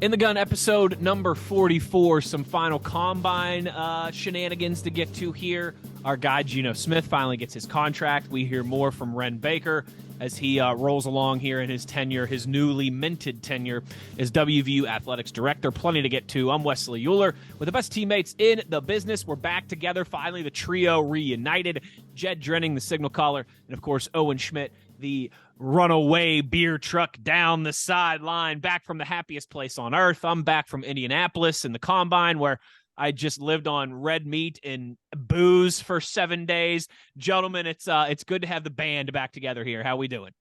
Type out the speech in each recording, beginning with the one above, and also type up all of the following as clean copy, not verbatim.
In the Gun, episode number 44, some final combine shenanigans to get to here. Our guy, Geno Smith, finally gets his contract. We hear more from Wren Baker as he rolls along here in his tenure, his newly minted tenure as WVU Athletics Director. Plenty to get to. I'm Wesley Uhler with the best teammates in the business. We're back together, finally, the trio reunited. Jed Drenning, the signal caller, and, of course, Owen Schmitt, the runaway beer truck down the sideline, back from the happiest place on earth. I'm back from Indianapolis in the combine where I just lived on red meat and booze for 7 days. Gentlemen, it's good to have the band back together here. How we doing?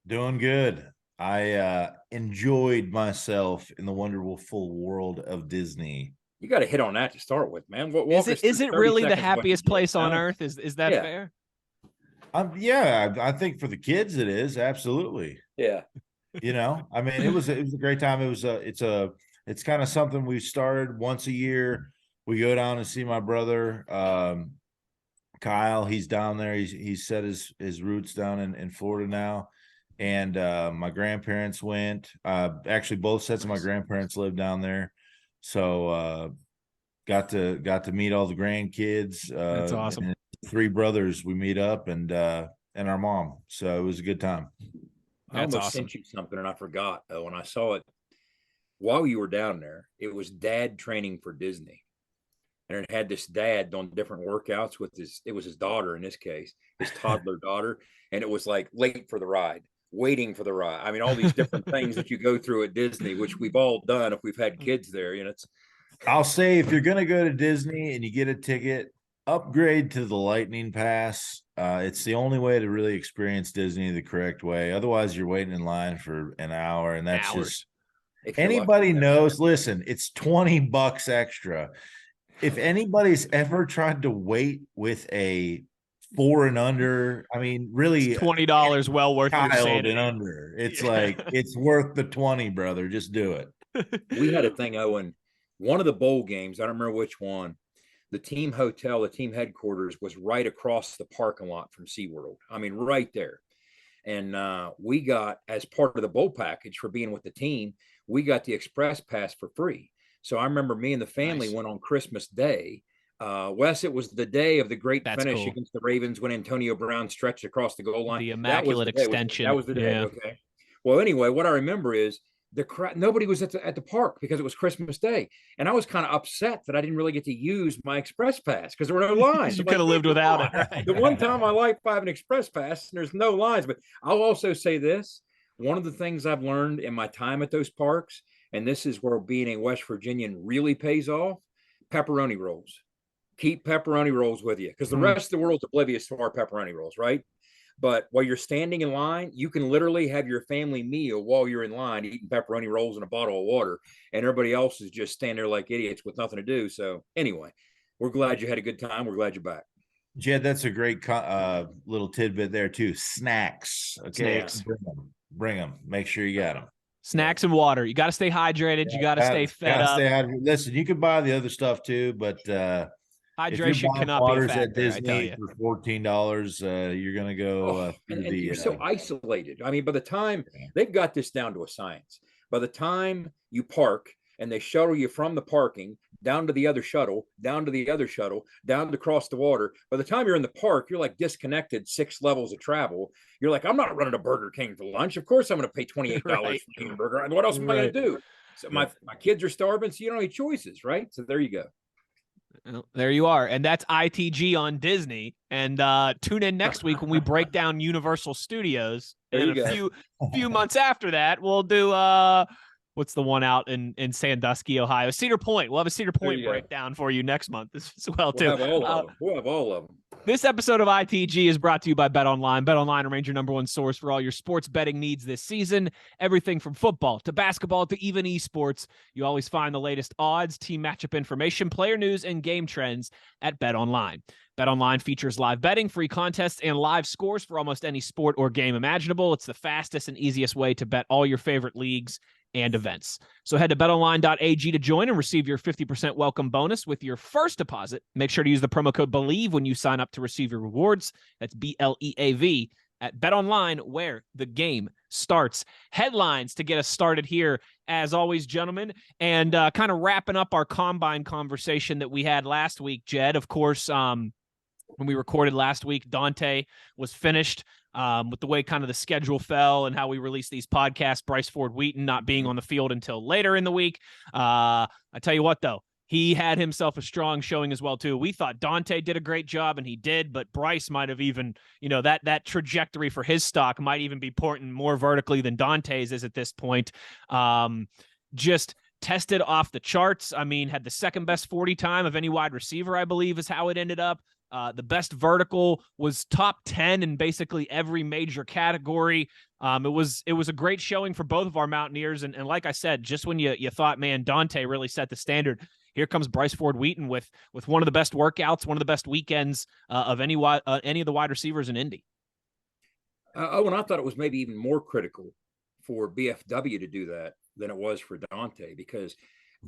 Doing good. I enjoyed myself in the wonderful world of Disney. You got to hit on that to start with, man. Is it really the happiest place on earth? Is that fair? Yeah, I think for the kids it is, absolutely. Yeah. I mean, it was a great time. It's kind of something we started once a year. We go down and see my brother, Kyle. He's down there. He's set his roots down in Florida now. And my grandparents went. Actually, both sets of my grandparents live down there. So got to meet all the grandkids. That's awesome. 3 brothers, we meet up, and our mom. So it was a good time. I almost sent you something and I forgot. When I saw it while you were down there, it was dad training for Disney. And it had this dad doing different workouts with it was his daughter in this case, his toddler daughter. And it was like late for the ride, waiting for the ride. I mean, all these different things that you go through at Disney, which we've all done if we've had kids there. I'll say, if you're going to go to Disney and you get a ticket, upgrade to the Lightning Pass. It's the only way to really experience Disney the correct way. Otherwise, you're waiting in line for an hour, and that's just anybody knows. Listen, it's $20 extra. If anybody's ever tried to wait with a 4 and under, I mean, really, it's $20 well worth your sanity. And under. It's like it's worth the 20, brother. Just do it. We had a thing, Owen. One of the bowl games, I don't remember which one. The team hotel, the team headquarters was right across the parking lot from SeaWorld. I mean, right there. And we got, as part of the bowl package for being with the team, we got the express pass for free. So I remember me and the family went on Christmas Day. Wes, it was the day of the great finish against the Ravens when Antonio Brown stretched across the goal line. The immaculate extension. That was the day. Yeah. Okay. Well, anyway, what I remember is nobody was at the park because it was Christmas Day, and I was kind of upset that I didn't really get to use my express pass because there were no lines. You could have lived without it. Right? The one time I like having an express pass, and there's no lines. But I'll also say this: one of the things I've learned in my time at those parks, and this is where being a West Virginian really pays off: pepperoni rolls. Keep pepperoni rolls with you, because the rest of the world's oblivious to our pepperoni rolls, right? But while you're standing in line, you can literally have your family meal while you're in line eating pepperoni rolls and a bottle of water, and everybody else is just standing there like idiots with nothing to do. So anyway, we're glad you had a good time. We're glad you're back. Jed, that's a great little tidbit there too. Snacks. Okay. Snacks. Bring them. Make sure you got them. Snacks and water. You got to stay hydrated. You got to stay fed up. Listen, you can buy the other stuff too, but hydration cannot be a factor, at Disney for $14. You're going to go and you're so isolated. I mean, by the time they've got this down to a science, by the time you park and they shuttle you from the parking down to the other shuttle, down to the other shuttle, down to across the water, by the time you're in the park, you're like disconnected 6 levels of travel. You're like, I'm not running to Burger King for lunch. Of course I'm going to pay $28 for a burger. And what else am I going to do? So my kids are starving, so you don't have any choices, right? So there you go. Well, there you are. And that's ITG on Disney. And tune in next week when we break down Universal Studios. And a few months after that, we'll do what's the one out in Sandusky, Ohio? Cedar Point. We'll have a Cedar Point breakdown for you next month as well, too. We'll have all of them. This episode of ITG is brought to you by BetOnline. BetOnline remains your #1 source for all your sports betting needs this season. Everything from football to basketball to even esports. You always find the latest odds, team matchup information, player news, and game trends at BetOnline. BetOnline features live betting, free contests, and live scores for almost any sport or game imaginable. It's the fastest and easiest way to bet all your favorite leagues and events. So head to betonline.ag to join and receive your 50% welcome bonus with your first deposit. Make sure to use the promo code Bleav when you sign up to receive your rewards. That's BLEAV. at BetOnline, where the game starts. Headlines to get us started here, as always, gentlemen, and kind of wrapping up our combine conversation that we had last week, Jed. Of course, when we recorded last week, Dante was finished. With the way kind of the schedule fell and how we released these podcasts, Bryce Ford Wheaton not being on the field until later in the week. I tell you what, though, he had himself a strong showing as well, too. We thought Dante did a great job, and he did, but Bryce might have even, that trajectory for his stock might even be pointing more vertically than Dante's is at this point. Just tested off the charts. I mean, had the second best 40 time of any wide receiver, I Bleav, is how it ended up. The best vertical was top 10 in basically every major category. It was a great showing for both of our Mountaineers. And like I said, just when you thought, man, Dante really set the standard, here comes Bryce Ford Wheaton with one of the best workouts, one of the best weekends of any of the wide receivers in Indy. And I thought it was maybe even more critical for BFW to do that than it was for Dante, because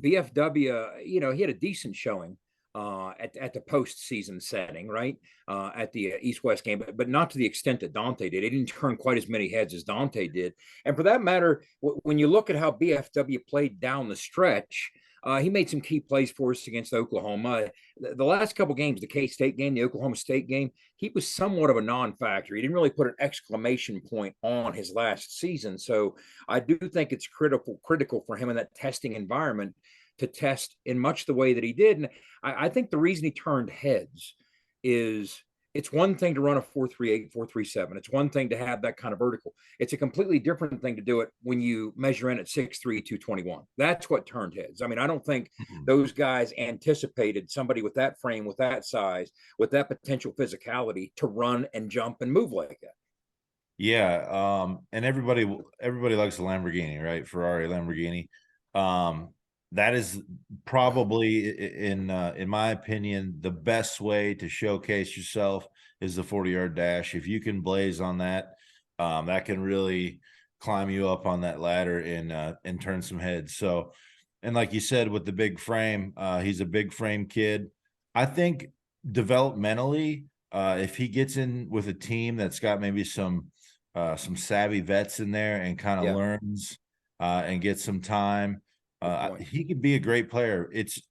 BFW, he had a decent showing at the postseason setting, right? At the East-West game, but not to the extent that Dante did. He didn't turn quite as many heads as Dante did. And for that matter, when you look at how BFW played down the stretch, he made some key plays for us against Oklahoma. The last couple games, the K-State game, the Oklahoma State game, he was somewhat of a non-factor. He didn't really put an exclamation point on his last season. So I do think it's critical for him in that testing environment to test in much the way that he did. And I think the reason he turned heads is it's one thing to run a 4.38, 4.37. It's one thing to have that kind of vertical. It's a completely different thing to do it when you measure in at 6'3", 221. That's what turned heads. I mean, I don't think those guys anticipated somebody with that frame, with that size, with that potential physicality to run and jump and move like that. Yeah. And everybody likes a Lamborghini, right? Ferrari, Lamborghini. That is probably, in my opinion, the best way to showcase yourself is the 40-yard dash. If you can blaze on that, that can really climb you up on that ladder and turn some heads. So, and like you said, with the big frame, he's a big frame kid. I think developmentally, if he gets in with a team that's got maybe some savvy vets in there and kind of learns and gets some time, he could be a great player. It's,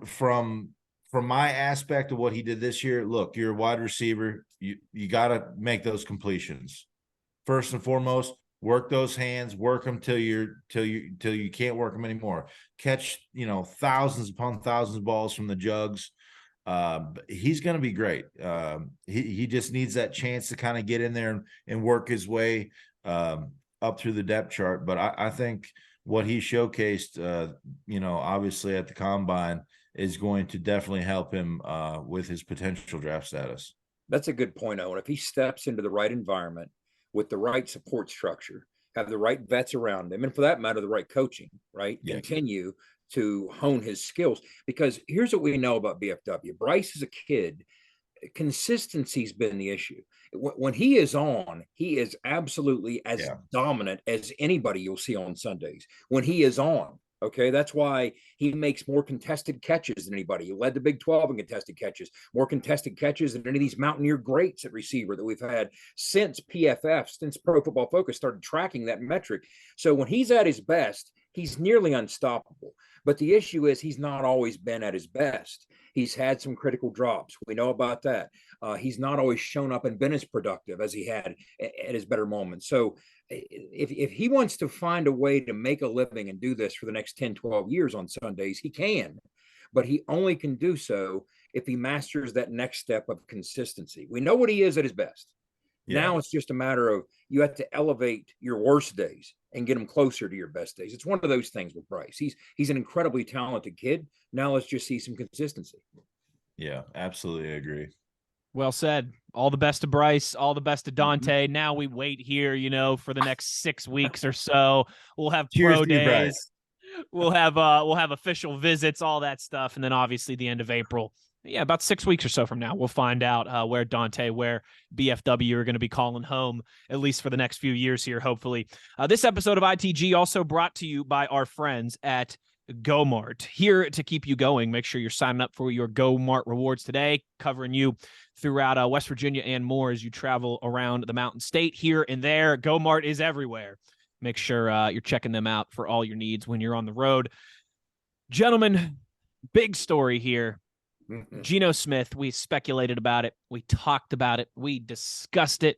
from my aspect of what he did this year, look, you're a wide receiver. You got to make those completions. First and foremost, work those hands, work them till you can't work them anymore. Catch, thousands upon thousands of balls from the jugs. He's going to be great. He just needs that chance to kind of get in there and work his way up through the depth chart. But I think what he showcased, obviously at the combine is going to definitely help him with his potential draft status. That's a good point, Owen. If he steps into the right environment with the right support structure, have the right vets around him, and for that matter, the right coaching, right? Yeah. Continue to hone his skills. Because here's what we know about BFW. Bryce is a kid. Consistency's been the issue. When he is on, he is absolutely as dominant as anybody you'll see on Sundays. When he is on, okay, that's why he makes more contested catches than anybody. He led the Big 12 in contested catches, more contested catches than any of these Mountaineer greats at receiver that we've had since PFF, since Pro Football Focus started tracking that metric. So when he's at his best, he's nearly unstoppable. But the issue is he's not always been at his best. He's had some critical drops. We know about that. He's not always shown up and been as productive as he had at his better moments. So if he wants to find a way to make a living and do this for the next 10, 12 years on Sundays, he can. But he only can do so if he masters that next step of consistency. We know what he is at his best. Yeah. Now it's just a matter of you have to elevate your worst days and get him closer to your best days. It's one of those things with Bryce. He's an incredibly talented kid. Now let's just see some consistency. Yeah, absolutely agree. Well said. All the best to Bryce. All the best to Dante. Now we wait here, for the next 6 weeks or so. We'll have pro days. We'll have official visits, all that stuff, and then obviously the end of April. Yeah, about 6 weeks or so from now, we'll find out where BFW are going to be calling home, at least for the next few years here, hopefully. This episode of ITG also brought to you by our friends at GoMart. Here to keep you going. Make sure you're signing up for your GoMart rewards today, covering you throughout West Virginia and more as you travel around the Mountain State here and there. GoMart is everywhere. Make sure you're checking them out for all your needs when you're on the road. Gentlemen, big story here. Geno Smith, we speculated about it. We talked about it. We discussed it.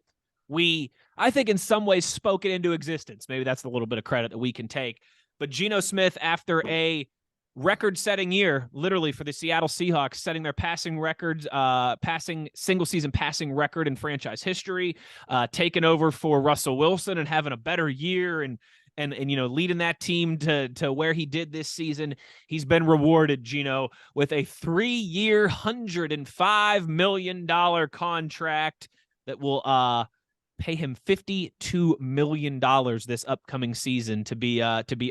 I think in some ways spoke it into existence. Maybe that's a little bit of credit that we can take. But Geno Smith, after a record-setting year, literally for the Seattle Seahawks, setting their passing records, single-season passing record in franchise history, taking over for Russell Wilson and having a better year and leading that team to where he did this season. He's been rewarded, Geno, with a 3-year, $105 million contract that will pay him $52 million this upcoming season to be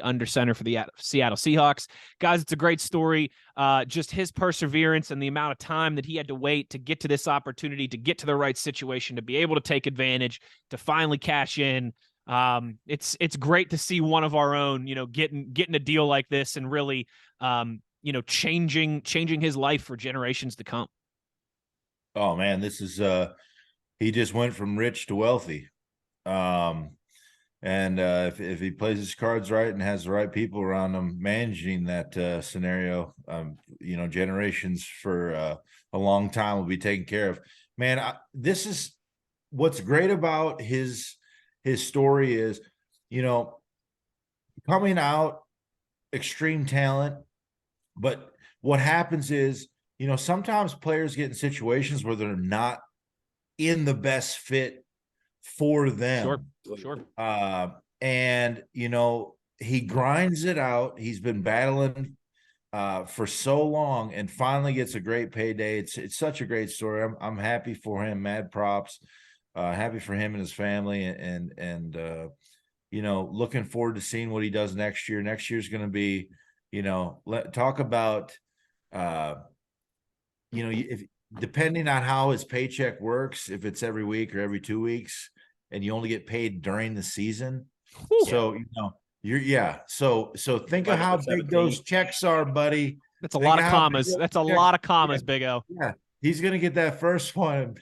under center for the Seattle Seahawks. Guys, it's a great story. Just his perseverance and the amount of time that he had to wait to get to this opportunity, to get to the right situation, to be able to take advantage, to finally cash in. It's great to see one of our own, getting a deal like this and really, changing his life for generations to come. Oh man, this is he just went from rich to wealthy. And if he plays his cards right and has the right people around him managing that scenario, generations for a long time will be taken care of. Man, this is what's great about his story is, coming out, extreme talent. But what happens is, sometimes players get in situations where they're not in the best fit for them. Sure. And, he grinds it out. He's been battling for so long and finally gets a great payday. It's such a great story. I'm happy for him. Mad props. Happy for him and his family, and looking forward to seeing what he does next year. Next year's going to be, talk about, if depending on how his paycheck works, if it's every week or every 2 weeks, and you only get paid during the season. Whew. So so think of how big those checks are, buddy. That's a lot of commas. That's a lot of commas, Big O. Yeah, he's going to get that first one.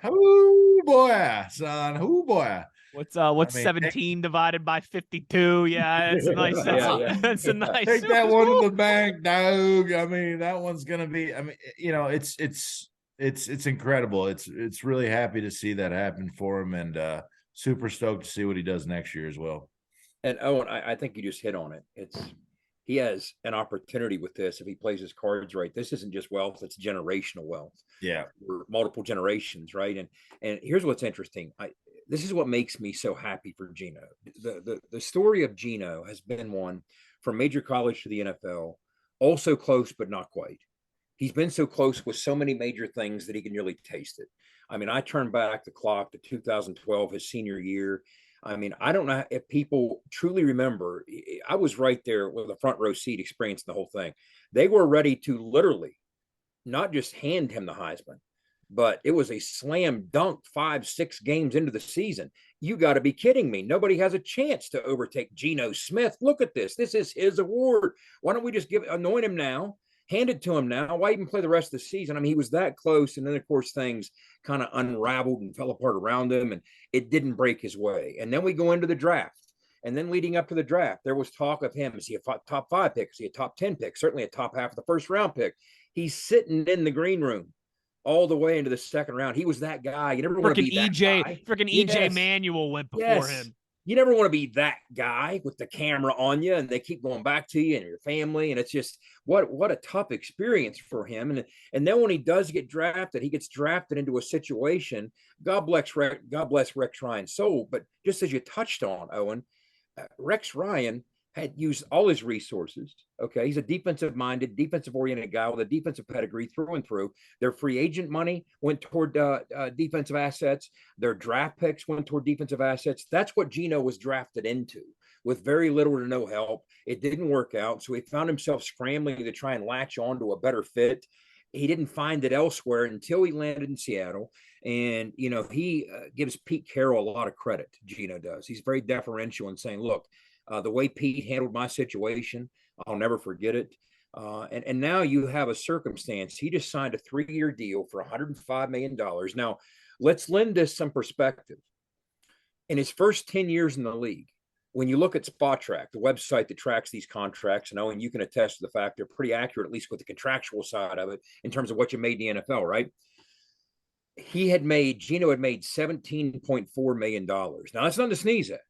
Oh boy, son. Oh boy. What's 17 divided by 52? Yeah, it's a nice. That's a nice. Take that one to the bank, dog. I mean, that one's gonna be. I mean, it's incredible. It's really happy to see that happen for him, and super stoked to see what he does next year as well. And Owen, I think you just hit on it. He has an opportunity with this if he plays his cards right. This isn't just wealth; it's generational wealth. Yeah, for multiple generations, right? And here's what's interesting. This is what makes me so happy for Geno. The story of Geno has been one from major college to the NFL, also close but not quite. He's been so close with so many major things that he can really taste it. I mean, I turn back the clock to 2012, his senior year. I mean, I don't know if people truly remember. I was right there with a front row seat experiencing the whole thing. They were ready to literally not just hand him the Heisman, but it was a slam dunk 5-6 games into the season. You got to be kidding me. Nobody has a chance to overtake Geno Smith. Look at this. This is his award. Why don't we just anoint him now, hand it to him now? Why even play the rest of the season? I mean, he was that close. And then, of course, things kind of unraveled and fell apart around him, and it didn't break his way. And then we go into the draft. And then leading up to the draft, there was talk of him. Is he a top 5 pick? Is he a top 10 pick? Certainly a top half of the first round pick. He's sitting in the green room all the way into the second round. He was that guy. You never want to be that guy. Freaking EJ Manuel went before him. You never want to be that guy with the camera on you, and they keep going back to you and your family. And it's just what a tough experience for him. And then when he does get drafted, he gets drafted into a situation. God bless Rex Ryan's soul. But just as you touched on, Owen, Rex Ryan had used all his resources. Okay. He's a defensive-minded, defensive-oriented guy with a defensive pedigree through and through. Their free agent money went toward defensive assets. Their draft picks went toward defensive assets. That's what Geno was drafted into, with very little to no help. It didn't work out. So he found himself scrambling to try and latch on to a better fit. He didn't find it elsewhere until he landed in Seattle. And, he gives Pete Carroll a lot of credit. Geno does. He's very deferential in saying, look, the way Pete handled my situation, I'll never forget it. And now you have a circumstance. He just signed a 3-year deal for $105 million. Now, let's lend this some perspective. In his first 10 years in the league, when you look at SpotTrack, the website that tracks these contracts, and Owen, you can attest to the fact they're pretty accurate, at least with the contractual side of it, in terms of what you made in the NFL, right? Geno had made $17.4 million. Now, that's nothing to sneeze at,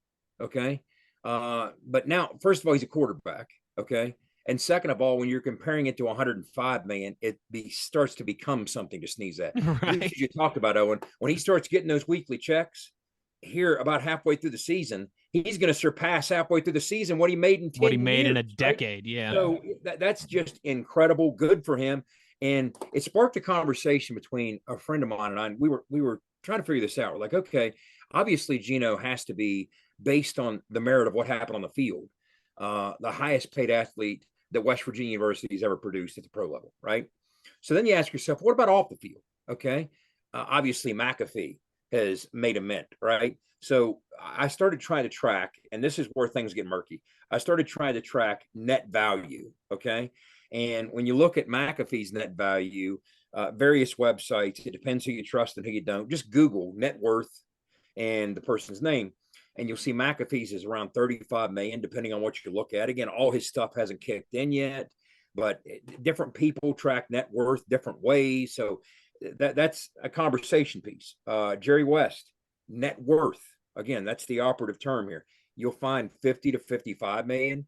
okay? But now, first of all, he's a quarterback, okay? And second of all, when you're comparing it to 105 million, starts to become something to sneeze at. Right. As you talked about, Owen, when he starts getting those weekly checks here about halfway through the season, he's going to surpass halfway through the season what he made in 10 what he made years, in a decade. Right? Yeah. So that's just incredible. Good for him. And it sparked a conversation between a friend of mine and I. We were trying to figure this out. We're like, okay, obviously Geno has to be, based on the merit of what happened on the field, the highest paid athlete that West Virginia University has ever produced at the pro level, right? So then you ask yourself, what about off the field? Okay. Obviously McAfee has made a mint, right? So I started trying to track, and this is where things get murky. I started trying to track net value, okay? And when you look at McAfee's net value, various websites, it depends who you trust and who you don't. Just Google net worth and the person's name, and you'll see McAfee's is around 35 million, depending on what you look at. Again, all his stuff hasn't kicked in yet, but different people track net worth different ways. So that's a conversation piece. Jerry West, net worth. Again, that's the operative term here. You'll find 50 to 55 million.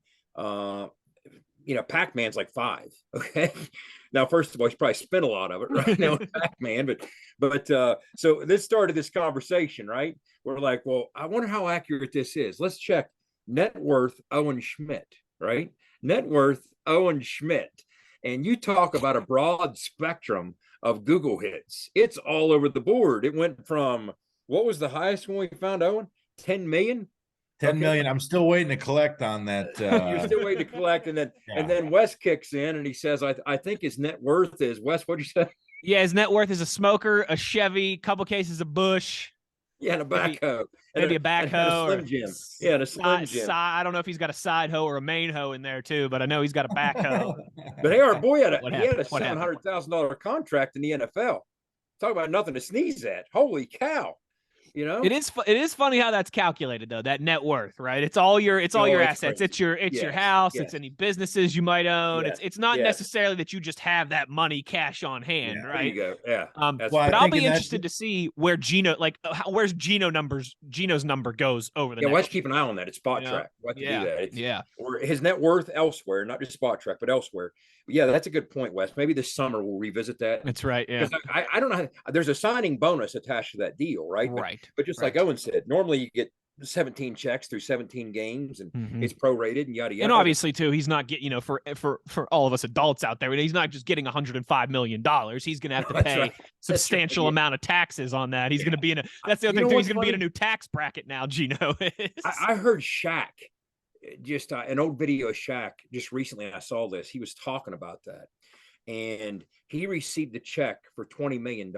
Pac-Man's like 5. Okay. Now, first of all, he's probably spent a lot of it right now, Pac-Man, but so this started this conversation, right? We're like, well, I wonder how accurate this is. Let's check net worth Owen Schmitt, right? Net worth Owen Schmitt. And you talk about a broad spectrum of Google hits. It's all over the board. It went from, what was the highest one we found, Owen? 10 million? 10 million. I'm still waiting to collect on that. You're still waiting to collect, and then Wes kicks in and he says, I think his net worth is, Wes, what'd you say? Yeah, his net worth is a smoker, a Chevy, couple cases of Bush. Yeah, and a backhoe. Maybe a backhoe. And a Slim Jim. Yeah, and a Slim Jim. I don't know if he's got a side hoe or a main hoe in there too, but I know he's got a backhoe. But hey, our boy had a $700,000 contract in the NFL. Talk about nothing to sneeze at. Holy cow. It is funny how that's calculated though, that net worth, right? It's all your assets. Crazy. It's your house. It's any businesses you might own. It's not necessarily that you just have that money cash on hand, right? There you go. Yeah. But I'll be interested to see where where's Geno's number goes over the next. Let's keep an eye on that. It's SpotTrack. We'll have to do that. Or his net worth elsewhere, not just SpotTrack, but elsewhere. Yeah, that's a good point, Wes. Maybe this summer we'll revisit that. That's right. Yeah. I don't know. There's a signing bonus attached to that deal, right? Right. But just like Owen said, normally you get 17 checks through 17 games, and it's prorated and yada yada. And obviously, too, he's not getting for all of us adults out there, he's not just getting $105 million. He's going to have to pay substantial amount of taxes on that. He's going to be in a. That's the other thing too. He's going to be in a new tax bracket now. Geno is. I heard Shaq. Just an old video of Shaq just recently. I saw this. He was talking about that, and he received a check for $20 million.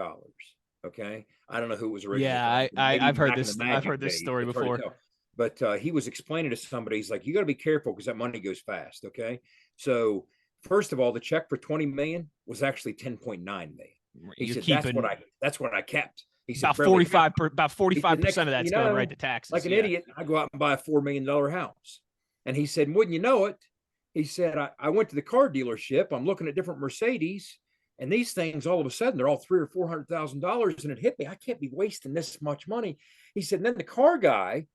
Okay, I don't know who it was originally. Yeah, I've heard this. I've heard this story before. But he was explaining to somebody. He's like, "You got to be careful because that money goes fast." Okay, so first of all, the check for $20 million was actually $10.9 million. He said, "That's what I kept." He said, about 45% of that's going right to taxes. Like an idiot, I go out and buy a $4 million house. And he said, wouldn't you know it? He said, I went to the car dealership. I'm looking at different Mercedes, and these things, all of a sudden, they're all $300,000 or $400,000. And it hit me. I can't be wasting this much money. He said, and then the car guy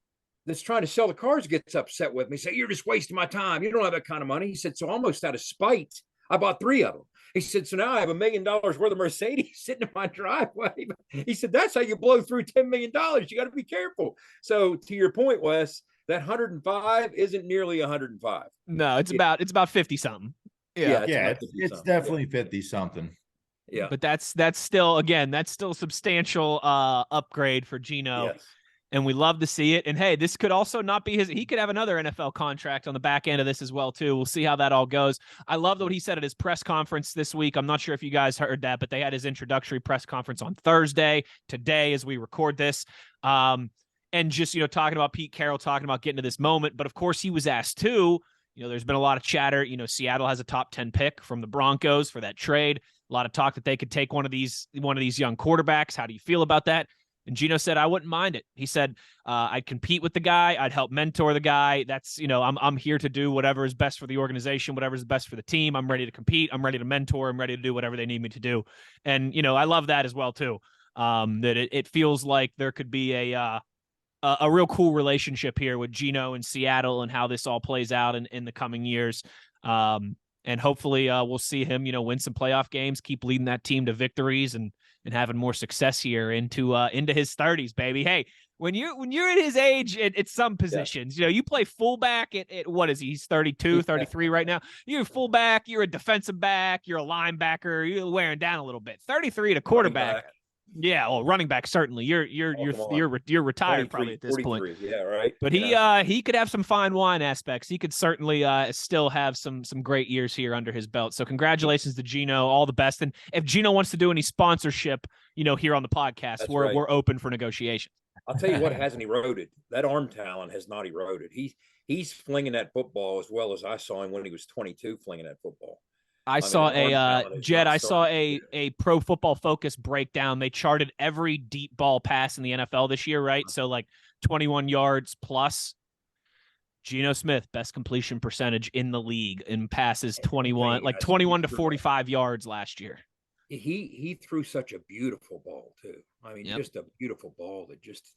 that's trying to sell the cars gets upset with me. Say, you're just wasting my time. You don't have that kind of money. He said, so almost out of spite, I bought 3 of them. He said, so now I have $1 million worth of Mercedes sitting in my driveway. He said, that's how you blow through $10 million. You got to be careful. So to your point, Wes, that 105 isn't nearly 105. No, it's about 50 something. It's definitely 50 something. Yeah. But that's still substantial upgrade for Geno. Yes. And we love to see it. And hey, this could also not be he could have another NFL contract on the back end of this as well, too. We'll see how that all goes. I love what he said at his press conference this week. I'm not sure if you guys heard that, but they had his introductory press conference on Thursday, today, as we record this. And just, talking about Pete Carroll, talking about getting to this moment. But of course, he was asked too, there's been a lot of chatter. Seattle has a top 10 pick from the Broncos for that trade. A lot of talk that they could take one of these young quarterbacks. How do you feel about that? And Geno said, I wouldn't mind it. He said, I'd compete with the guy. I'd help mentor the guy. That's, I'm here to do whatever is best for the organization, whatever is best for the team. I'm ready to compete. I'm ready to mentor. I'm ready to do whatever they need me to do. And, I love that as well, too. That it feels like there could be a real cool relationship here with Geno and Seattle and how this all plays out in the coming years. And hopefully we'll see him, win some playoff games, keep leading that team to victories and having more success here into his 30s, baby. Hey, when you're at his age at some positions, you play fullback at what is he? He's 32, 33 right now. You're a fullback, you're a defensive back, you're a linebacker, you're wearing down a little bit. 33 at a quarterback. Yeah, well, running back certainly. You're retired probably at this point. Yeah, right. But he could have some fine wine aspects. He could certainly still have some great years here under his belt. So congratulations to Geno. All the best. And if Geno wants to do any sponsorship, here on the podcast, we're open for negotiations. I'll tell you what hasn't eroded. That arm talent has not eroded. He's flinging that football as well as I saw him when he was 22 flinging that football. I saw a Pro Football Focus breakdown. They charted every deep ball pass in the NFL this year, right? So like 21 yards plus. Geno Smith, best completion percentage in the league and passes 21 to 45 yards last year. He threw such a beautiful ball too. I mean, just a beautiful ball that just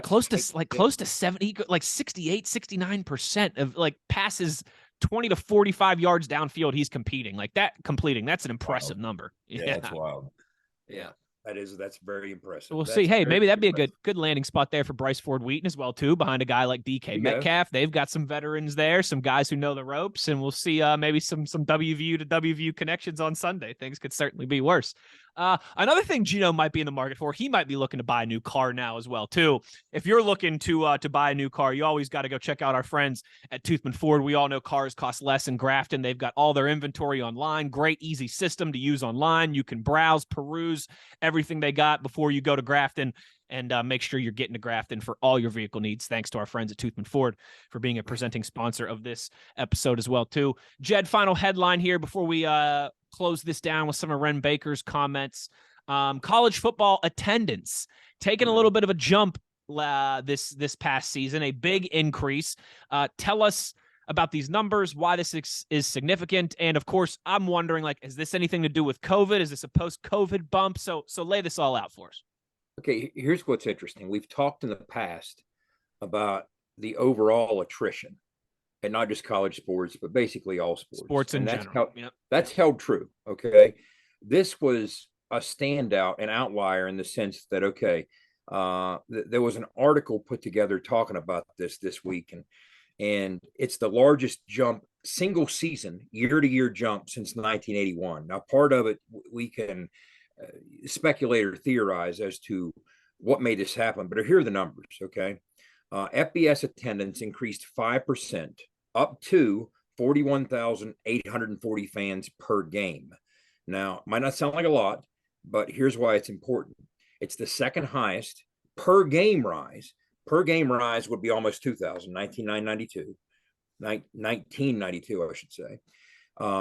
close to 70, like 68, 69% of like passes 20 to 45 yards downfield. He's completing. That's an impressive number. Yeah, that's wild. Yeah. That's very impressive. We'll see. Hey, maybe that'd be a good landing spot there for Bryce Ford Wheaton as well, too, behind a guy like DK Metcalf. They've got some veterans there, some guys who know the ropes, and we'll see maybe some WVU to WVU connections on Sunday. Things could certainly be worse. Another thing Geno might be in the market for, he might be looking to buy a new car now as well, too. If you're looking to buy a new car, you always got to go check out our friends at Toothman Ford. We all know cars cost less in Grafton. They've got all their inventory online. Great, easy system to use online. You can browse, peruse everything they got before you go to Grafton and make sure you're getting to Grafton for all your vehicle needs. Thanks to our friends at Toothman Ford for being a presenting sponsor of this episode as well, too. Jed, final headline here before we close this down with some of Wren Baker's comments. College football attendance taking a little bit of a jump this past season, a big increase. Tell us about these numbers, why this is significant. And of course, I'm wondering, is this anything to do with COVID? Is this a post-COVID bump? So lay this all out for us. Okay, here's what's interesting. We've talked in the past about the overall attrition, and not just college sports, but basically all sports. Sports in general. That's held true, okay? This was a standout, an outlier in the sense that, there was an article put together talking about this week, and it's the largest jump, single season, year-to-year jump since 1981. Now, part of it, we can speculate or theorize as to what made this happen, but here are the numbers, okay? FBS attendance increased 5%, up to 41,840 fans per game. Now, might not sound like a lot, but here's why it's important. It's the second highest per game rise. Per game rise would be almost 2,000, 1992, I should say,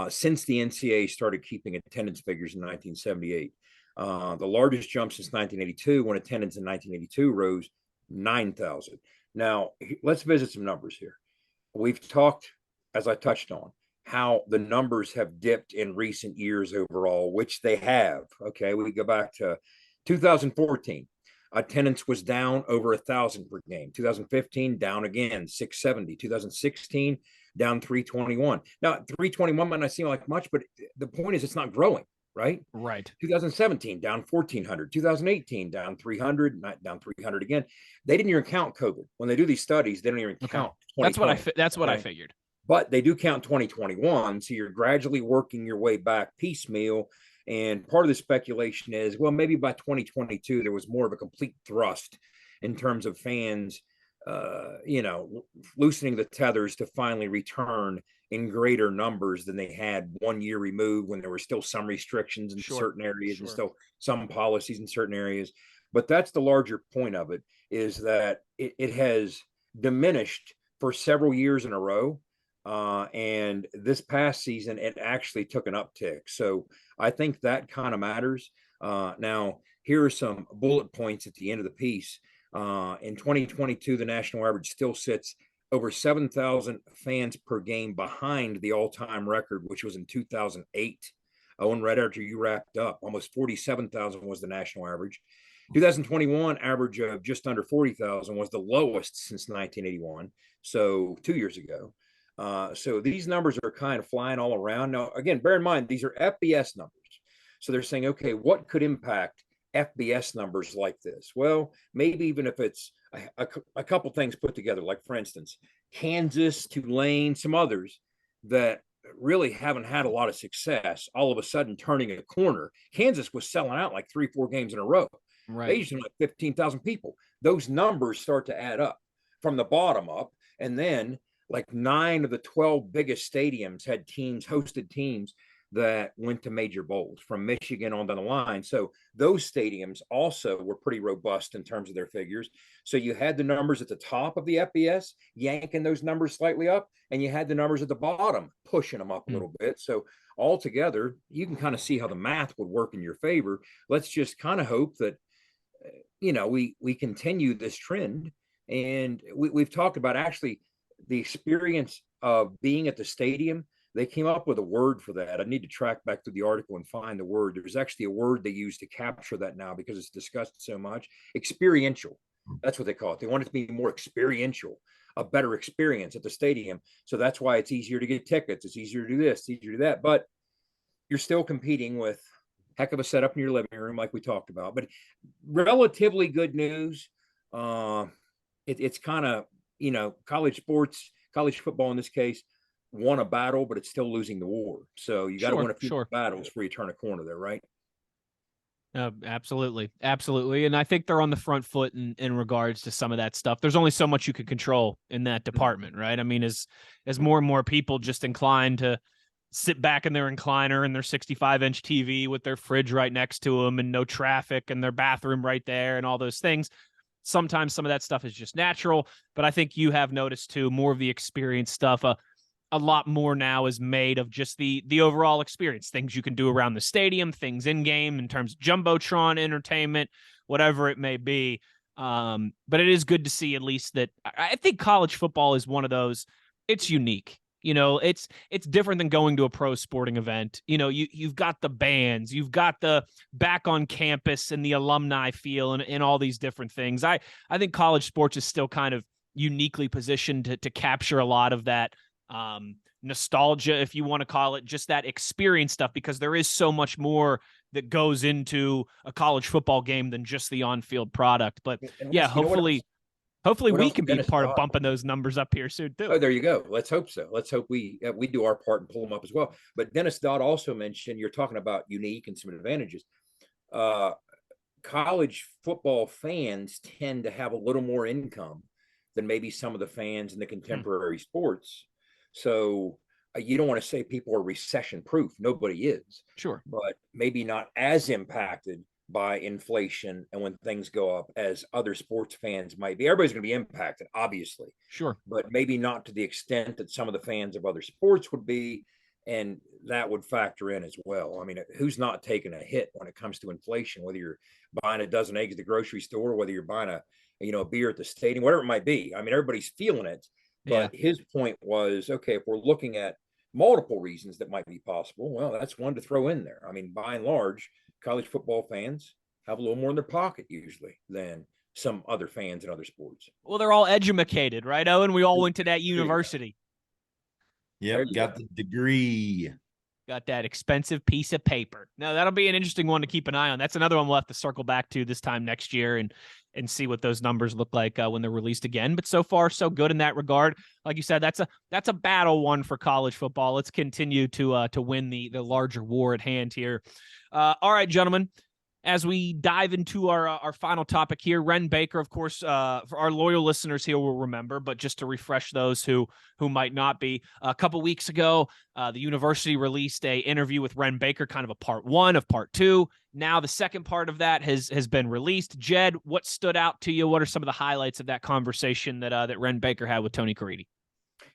since the NCAA started keeping attendance figures in 1978. The largest jump since 1982, when attendance in 1982 rose 9,000. Now, let's visit some numbers here. We've talked, as I touched on, how the numbers have dipped in recent years overall, which they have. Okay, we go back to 2014. Attendance was down over 1,000 per game. 2015, down again, 670. 2016, down 321. Now, 321 might not seem like much, but the point is it's not growing, right? Right. 2017, down 1,400. 2018, down 300, not down 300 again. They didn't even count COVID. When they do these studies, they don't even count. That's what I figured. But they do count 2021. So you're gradually working your way back piecemeal. And part of the speculation is, well, maybe by 2022, there was more of a complete thrust in terms of fans, loosening the tethers to finally return in greater numbers than they had 1 year removed, when there were still some restrictions in certain areas and still some policies in certain areas. But that's the larger point of it, is that it has diminished for several years in a row. And this past season, it actually took an uptick. So I think that kind of matters. Now, here are some bullet points at the end of the piece. In 2022, the national average still sits over 7,000 fans per game behind the all-time record, which was in 2008. Owen, right after you wrapped up, almost 47,000 was the national average. 2021 average of just under 40,000 was the lowest since 1981. So 2 years ago. So these numbers are kind of flying all around. Now, again, bear in mind, these are FBS numbers. So they're saying, okay, what could impact FBS numbers like this? Well, maybe even if it's a couple things put together, like for instance, Kansas, Tulane, some others that really haven't had a lot of success, all of a sudden turning a corner. Kansas was selling out like 3-4 games in a row. Right. They usually like 15,000 people. Those numbers start to add up from the bottom up. And then like 9 of the 12 biggest stadiums had hosted teams that went to major bowls from Michigan on down the line. So those stadiums also were pretty robust in terms of their figures. So you had the numbers at the top of the FBS yanking those numbers slightly up, and you had the numbers at the bottom pushing them up a little bit. So altogether, you can kind of see how the math would work in your favor. Let's just kind of hope that, we continue this trend. And we've talked about actually the experience of being at the stadium. They came up with a word for that. I need to track back to the article and find the word. There's actually a word they use to capture that now because it's discussed so much. Experiential. That's what they call it. They want it to be more experiential, a better experience at the stadium. So that's why it's easier to get tickets. It's easier to do this, easier to do that. But you're still competing with heck of a setup in your living room, like we talked about. But relatively good news. It's kind of, college sports, college football in this case, won a battle, but it's still losing the war. So you got to win a few battles before you turn a corner there, right? Absolutely. Absolutely. And I think they're on the front foot in regards to some of that stuff. There's only so much you can control in that department, right? I mean, as more and more people just inclined to sit back in their recliner and their 65-inch TV with their fridge right next to them and no traffic and their bathroom right there and all those things, sometimes some of that stuff is just natural. But I think you have noticed too, more of the experience stuff. A lot more now is made of just the overall experience, things you can do around the stadium, things in game in terms of Jumbotron entertainment, whatever it may be. But it is good to see at least that I think college football is one of those. It's unique. It's different than going to a pro sporting event. You've got the bands, you've got the back on campus and the alumni feel and all these different things. I think college sports is still kind of uniquely positioned to capture a lot of that nostalgia, if you want to call it, just that experience stuff, because there is so much more that goes into a college football game than just the on-field product. But yeah, hopefully we can be part of bumping those numbers up here soon too. Oh, there you go. Let's hope so. Let's hope we do our part and pull them up as well. But Dennis Dodd also mentioned, you're talking about unique and some advantages. College football fans tend to have a little more income than maybe some of the fans in the contemporary sports. So you don't want to say people are recession proof. Nobody is. Sure. But maybe not as impacted by inflation and when things go up as other sports fans might be. Everybody's going to be impacted, obviously. Sure. But maybe not to the extent that some of the fans of other sports would be. And that would factor in as well. I mean, who's not taking a hit when it comes to inflation, whether you're buying a dozen eggs at the grocery store, whether you're buying a beer at the stadium, whatever it might be. I mean, everybody's feeling it. But his point was, okay, if we're looking at multiple reasons that might be possible, well, that's one to throw in there. I mean, by and large, college football fans have a little more in their pocket usually than some other fans in other sports. Well, they're all educated, right, Owen? We all went to that university. Yep, got the degree. Got that expensive piece of paper. Now, that'll be an interesting one to keep an eye on. That's another one we'll have to circle back to this time next year and see what those numbers look like when they're released again. But so far, so good in that regard. Like you said, that's a battle one for college football. Let's continue to win the larger war at hand here. All right, gentlemen. As we dive into our final topic here, Wren Baker, of course, for our loyal listeners here will remember, but just to refresh those who might not be, a couple weeks ago, the university released a interview with Wren Baker, kind of a part one of part two. Now the second part of that has been released. Jed, what stood out to you? What are some of the highlights of that conversation that Wren Baker had with Tony Caridi?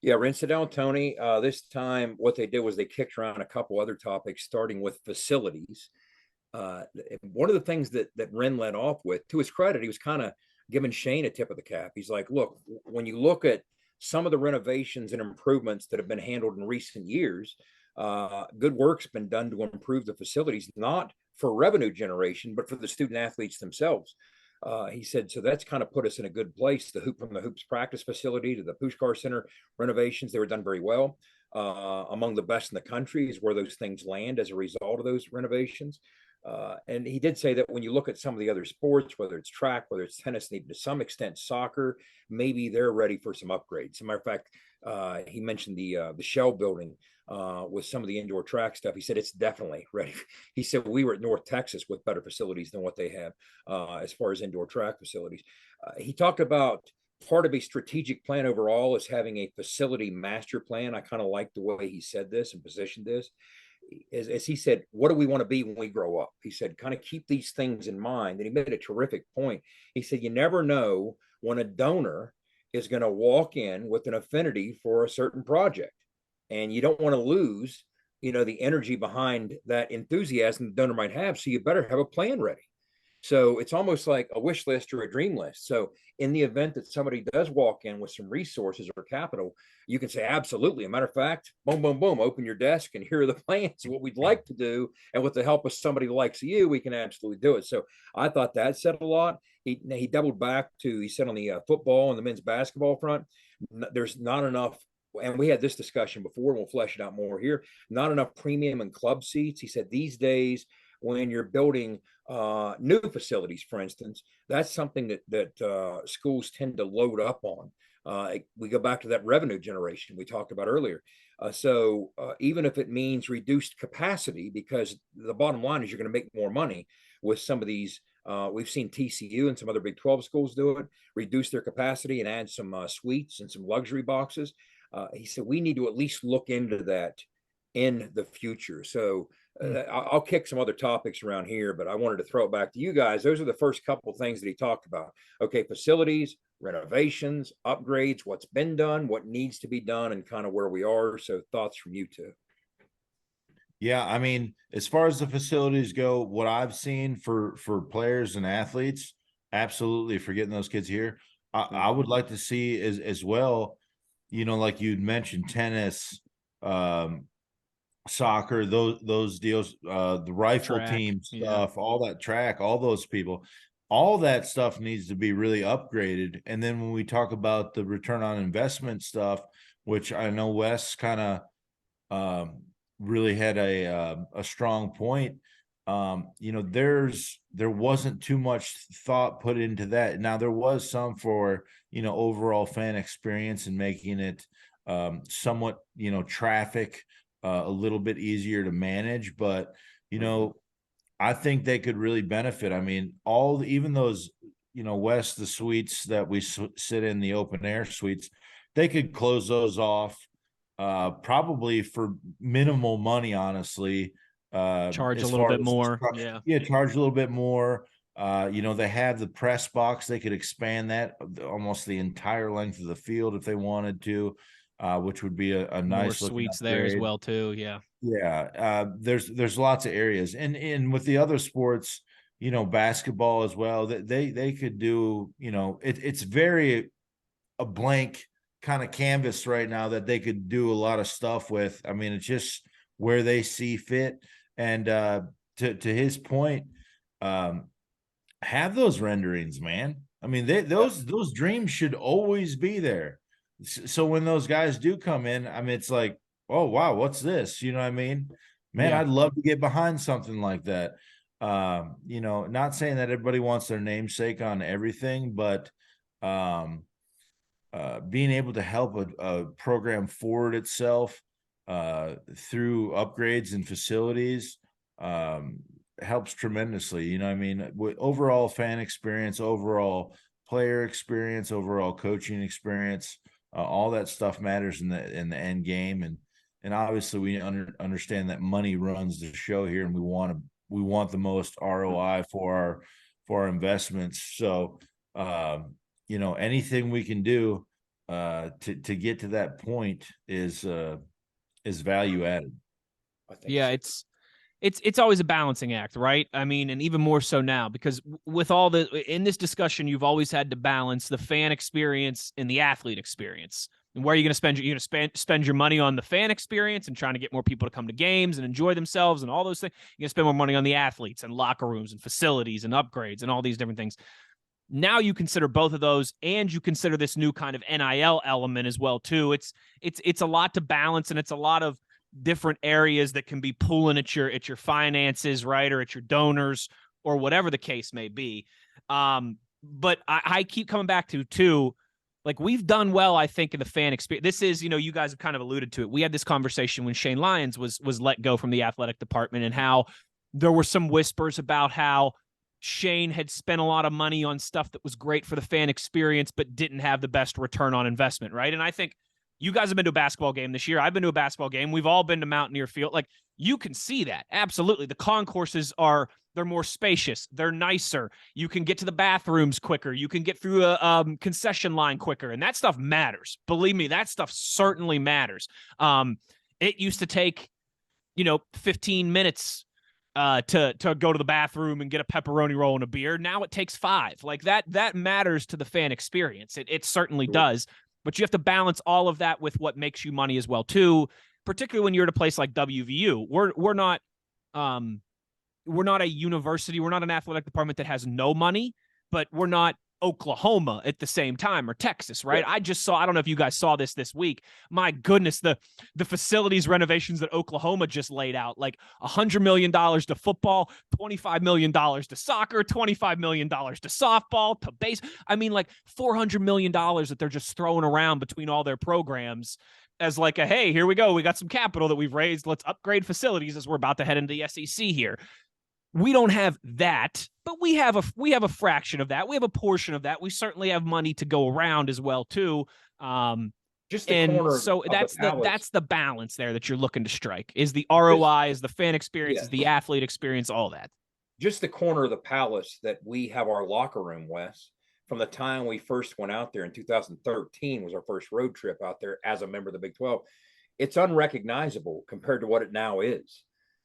Yeah, rinse it down, Tony. This time, what they did was they kicked around a couple other topics, starting with facilities. One of the things that Wren led off with, to his credit, he was kind of giving Shane a tip of the cap. He's like, look, when you look at some of the renovations and improvements that have been handled in recent years, good work's been done to improve the facilities, not for revenue generation, but for the student athletes themselves. He said, so that's kind of put us in a good place. From the hoops practice facility to the Pushkar Center renovations, they were done very well. Among the best in the country is where those things land as a result of those renovations. And he did say that when you look at some of the other sports, whether it's track, whether it's tennis, and even to some extent soccer, maybe they're ready for some upgrades. As a matter of fact, he mentioned the Shell building with some of the indoor track stuff. He said it's definitely ready. He said we were at North Texas with better facilities than what they have as far as indoor track facilities. He talked about part of a strategic plan overall is having a facility master plan. I kind of like the way he said this and positioned this. As he said, what do we want to be when we grow up? He said, kind of keep these things in mind. And he made a terrific point. He said, you never know when a donor is going to walk in with an affinity for a certain project. And you don't want to lose, the energy behind that enthusiasm the donor might have. So you better have a plan ready. So it's almost like a wish list or a dream list. So in the event that somebody does walk in with some resources or capital, you can say, absolutely. A matter of fact, boom, boom, boom, open your desk and here are the plans of what we'd like to do. And with the help of somebody who likes you, we can absolutely do it. So I thought that said a lot. He doubled back to, he said on the football and the men's basketball front, there's not enough. And we had this discussion before, and we'll flesh it out more here. Not enough premium and club seats. He said these days, when you're building new facilities, for instance, that's something that schools tend to load up on. We go back to that revenue generation we talked about earlier. So even if it means reduced capacity, because the bottom line is you're going to make more money with some of these. We've seen TCU and some other Big 12 schools do it, reduce their capacity and add some suites and some luxury boxes. He said we need to at least look into that in the future. So I'll kick some other topics around here, but I wanted to throw it back to you guys. Those are the first couple of things that he talked about. Okay, facilities, renovations, upgrades, what's been done, what needs to be done, and kind of where we are. So thoughts from you two. Yeah, I mean, as far as the facilities go, what I've seen for players and athletes, absolutely for getting those kids here. I would like to see as well, like you'd mentioned, tennis, soccer, those deals, the rifle Track, team stuff, all that track, all those people, all that stuff needs to be really upgraded. And then when we talk about the return on investment stuff, which I know Wes kind of really had a strong point. There wasn't too much thought put into that. Now there was some for overall fan experience and making it somewhat traffic a little bit easier to manage, but I think they could really benefit. I mean, even those West, the suites that we sit in, the open air suites, they could close those off probably for minimal money, honestly. Charge a little bit more. Yeah, charge a little bit more. They have the press box. They could expand that almost the entire length of the field if they wanted to, which would be a nice more suites there as well too. Yeah. Yeah. There's lots of areas. And with the other sports, basketball as well, that they could do, it's very a blank kind of canvas right now that they could do a lot of stuff with. I mean, it's just where they see fit. And to his point, have those renderings, man. I mean, those dreams should always be there. So when those guys do come in, I mean, it's like, oh wow, what's this? You know what I mean? Man, I'd love to get behind something like that. Not saying that everybody wants their namesake on everything, but being able to help a program forward itself through upgrades and facilities helps tremendously. You know what I mean? With overall fan experience, overall player experience, overall coaching experience, all that stuff matters in the end game. And obviously we understand that money runs the show here, and we want the most ROI for our investments. So anything we can do to get to that point is value added. I think Yeah, so. it's always a balancing act, right? I mean, and even more so now, because with all the in this discussion, you've always had to balance the fan experience and the athlete experience. And where are you going to spend? You're going to spend your money on the fan experience and trying to get more people to come to games and enjoy themselves and all those things. You're going to spend more money on the athletes and locker rooms and facilities and upgrades and all these different things. Now you consider both of those, and you consider this new kind of NIL element as well too. It's a lot to balance, and it's a lot of different areas that can be pulling at your finances, right, or at your donors, or whatever the case may be. But I keep coming back to too, like, we've done well, I think, in the fan experience. This is, you guys have kind of alluded to it. We had this conversation when Shane Lyons was let go from the athletic department, and how there were some whispers about how Shane had spent a lot of money on stuff that was great for the fan experience, but didn't have the best return on investment, right? And I think you guys have been to a basketball game this year. I've been to a basketball game. We've all been to Mountaineer Field. Like, you can see that. Absolutely. The concourses they're more spacious. They're nicer. You can get to the bathrooms quicker. You can get through a concession line quicker. And that stuff matters. Believe me, that stuff certainly matters. It used to take, 15 minutes to go to the bathroom and get a pepperoni roll and a beer. Now it takes 5. Like, that matters to the fan experience. It certainly does. But you have to balance all of that with what makes you money as well too, particularly when you're at a place like WVU. We're not a university. We're not an athletic department that has no money, but we're not Oklahoma at the same time, or Texas, right? Yeah. I don't know if you guys saw this week. My goodness, the facilities renovations that Oklahoma just laid out, like $100 million to football, $25 million to soccer, $25 million to softball, to base. I mean, like $400 million that they're just throwing around between all their programs as like hey, here we go. We got some capital that we've raised. Let's upgrade facilities as we're about to head into the SEC here. We don't have that, but we have a fraction of that. We have a portion of that. We certainly have money to go around as well too. Just the corner. So that's the balance there that you're looking to strike. Is the ROI, is the fan experience, is the athlete experience, all that. Just the corner of the palace that we have our locker room, Wes. From the time we first went out there in 2013 was our first road trip out there as a member of the Big 12. It's unrecognizable compared to what it now is.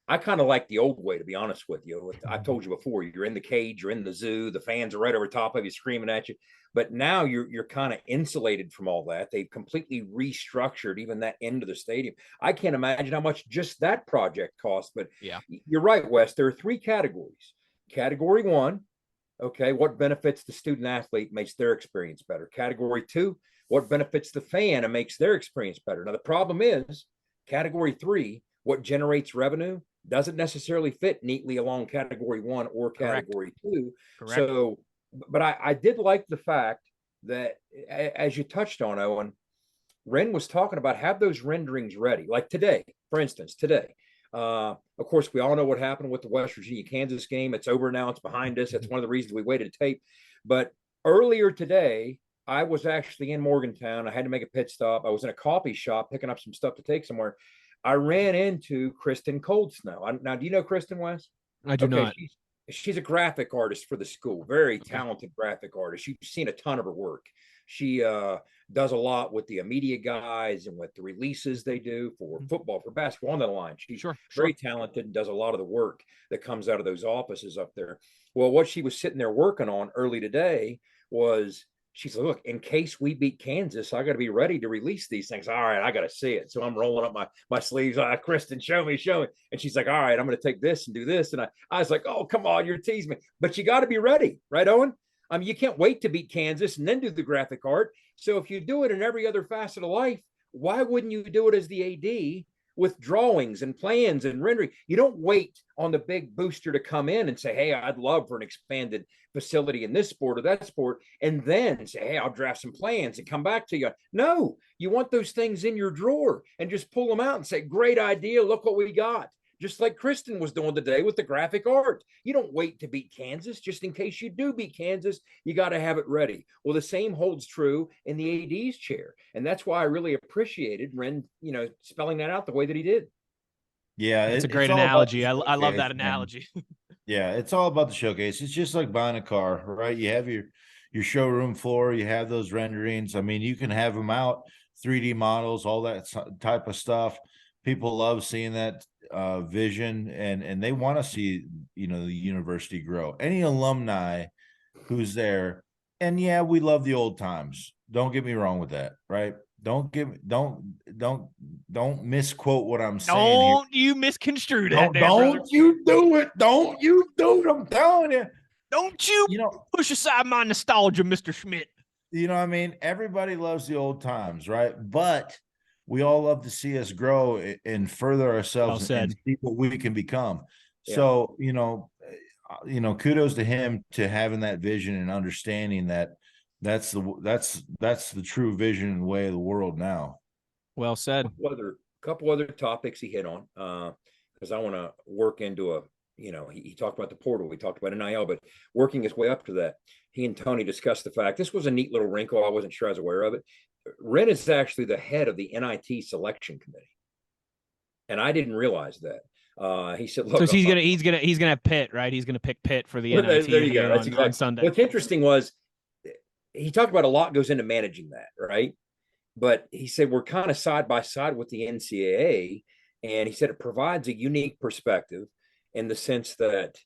I kind of like the old way, to be honest with you. I told you before, you're in the cage, you're in the zoo, the fans are right over top of you screaming at you. But now you're kind of insulated from all that. They've completely restructured even that end of the stadium. I can't imagine how much just that project cost. But yeah, you're right, Wes. There are 3 categories. Category 1, okay, what benefits the student athlete, makes their experience better. Category 2, what benefits the fan and makes their experience better. Now, the problem is category 3, what generates revenue, doesn't necessarily fit neatly along category 1 or category 2. Correct. So, but I did like the fact that, as you touched on, Owen, Wren was talking about have those renderings ready. Like today, for instance, of course, we all know what happened with the West Virginia-Kansas game. It's over now. It's behind us. That's one of the reasons we waited to tape. But earlier today, I was actually in Morgantown. I had to make a pit stop. I was in a coffee shop picking up some stuff to take somewhere. I ran into Kristen Coldsnow. Now, do you know Kristen, Wes? I do not. She's a graphic artist for the school, very talented graphic artist. You've seen a ton of her work. She does a lot with the media guys and with the releases they do for football, for basketball, on the line. She's very talented and does a lot of the work that comes out of those offices up there. Well, what she was sitting there working on early today was, she said, look, in case we beat Kansas, I got to be ready to release these things. All right, I got to see it. So I'm rolling up my sleeves. Kristen, show me. And she's like, all right, I'm going to take this and do this. And I was like, oh, come on, you're teasing me. But you got to be ready. Right, Owen? I mean, you can't wait to beat Kansas and then do the graphic art. So if you do it in every other facet of life, why wouldn't you do it as the AD with drawings and plans and rendering? You don't wait on the big booster to come in and say, hey, I'd love for an expanded facility in this sport or that sport, and then say, hey, I'll draft some plans and come back to you. No, you want those things in your drawer and just pull them out and say, great idea, look what we got. Just like Kristen was doing today with the graphic art. You don't wait to beat Kansas. Just in case you do beat Kansas, you got to have it ready. Well, the same holds true in the AD's chair. And that's why I really appreciated Wren, spelling that out the way that he did. Yeah. It's a great analogy. I love that analogy. Yeah. It's all about the showcase. It's just like buying a car, right? You have your showroom floor, you have those renderings. I mean, you can have them out, 3D models, all that type of stuff. People love seeing that vision, and they want to see, you know, the university grow. Any alumni who's there, and yeah, we love the old times. Don't get me wrong with that, right? Don't misquote what I'm saying here. Don't you misconstrue that, Don't you do it. Don't you do it. I'm telling you. Don't you, You know, push aside my nostalgia, Mr. Schmitt. you know what I mean? Everybody loves the old times, right? But we all love to see us grow and further ourselves and see what we can become. Yeah. So, kudos to him to having that vision and understanding that that's the true vision and way of the world now. Well said. Couple other topics he hit on, because I want to work into he talked about the portal, we talked about NIL, but working his way up to that, he and Tony discussed the fact, this was a neat little wrinkle, I wasn't sure I was aware of it. Wren is actually the head of the NIT selection committee, and I didn't realize that. He said, "Look, so he's gonna have Pitt, right? He's gonna pick Pitt for the NIT there you go. That's exactly on Sunday." What's interesting was he talked about a lot goes into managing that, right? But he said we're kind of side by side with the NCAA, and he said it provides a unique perspective in the sense that